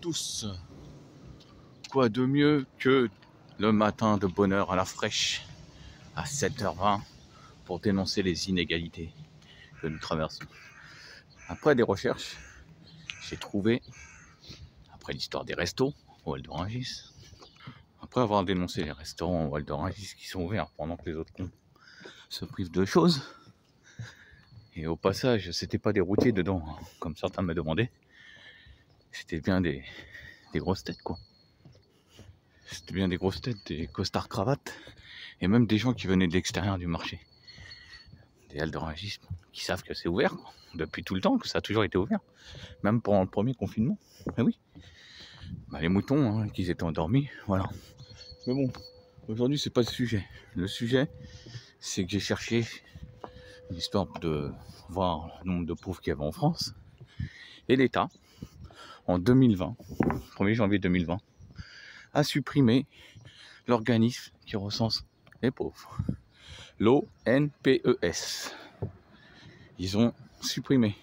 tous. Quoi de mieux que le matin de bonne heure à la fraîche, à 7h20, pour dénoncer les inégalités que nous traversons. Après des recherches, j'ai trouvé, après l'histoire des restos au Val d'Orangis, après avoir dénoncé les restaurants au Val d'Orangis qui sont ouverts pendant que les autres cons se privent de choses, et au passage, c'était pas des routiers dedans, hein, comme certains me demandaient, c'était bien des grosses têtes, quoi. C'était bien des grosses têtes, des costards cravates, et même des gens qui venaient de l'extérieur du marché. Des Val d'Orangis qui savent que c'est ouvert, quoi, depuis tout le temps, que ça a toujours été ouvert, même pendant le premier confinement. Et oui, bah, les moutons, hein, qu'ils étaient endormis, voilà. Mais bon, aujourd'hui, c'est pas le sujet. Le sujet, c'est que j'ai cherché l'histoire de voir le nombre de pauvres qu'il y avait en France. Et l'État, en 2020, 1er janvier 2020, a supprimé l'organisme qui recense les pauvres. L'ONPES. Ils ont supprimé.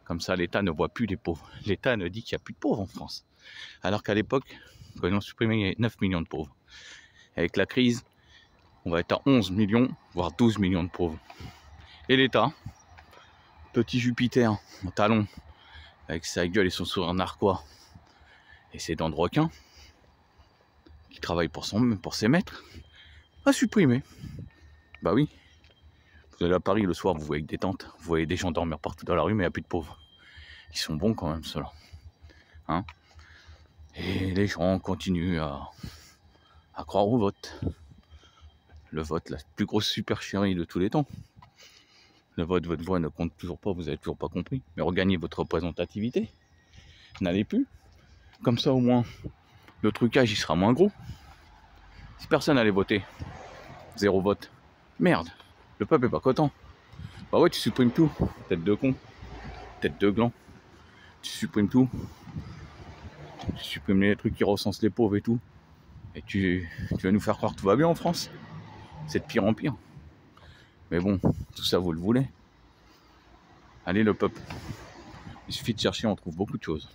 Comme ça, l'État ne voit plus les pauvres. L'État ne dit qu'il n'y a plus de pauvres en France. Alors qu'à l'époque, quand ils ont supprimé, il y avait 9 millions de pauvres. Avec la crise, on va être à 11 millions, voire 12 millions de pauvres. Et l'État, petit Jupiter en talon, avec sa gueule et son sourire narquois, et ses dents de requin, qui travaille pour ses maîtres, a supprimé. Bah oui. Vous allez à Paris le soir, vous voyez des tentes, vous voyez des gens dormir partout dans la rue, mais il n'y a plus de pauvres. Ils sont bons quand même, ceux-là. Hein? Et les gens continuent à croire au vote. Le vote, la plus grosse supercherie de tous les temps. Le vote, votre voix ne compte toujours pas, vous n'avez toujours pas compris. Mais regagnez votre représentativité. N'allez plus. Comme ça, au moins, le trucage, il sera moins gros. Si personne n'allait voter, 0 vote. Merde, le peuple est pas content. Bah ouais, tu supprimes tout. Tête de con, tête de gland. Tu supprimes tout. Tu supprimes les trucs qui recensent les pauvres et tout. Et tu vas nous faire croire que tout va bien en France. C'est de pire en pire. Mais bon, tout ça, vous le voulez. Allez, le peuple. Il suffit de chercher, on trouve beaucoup de choses.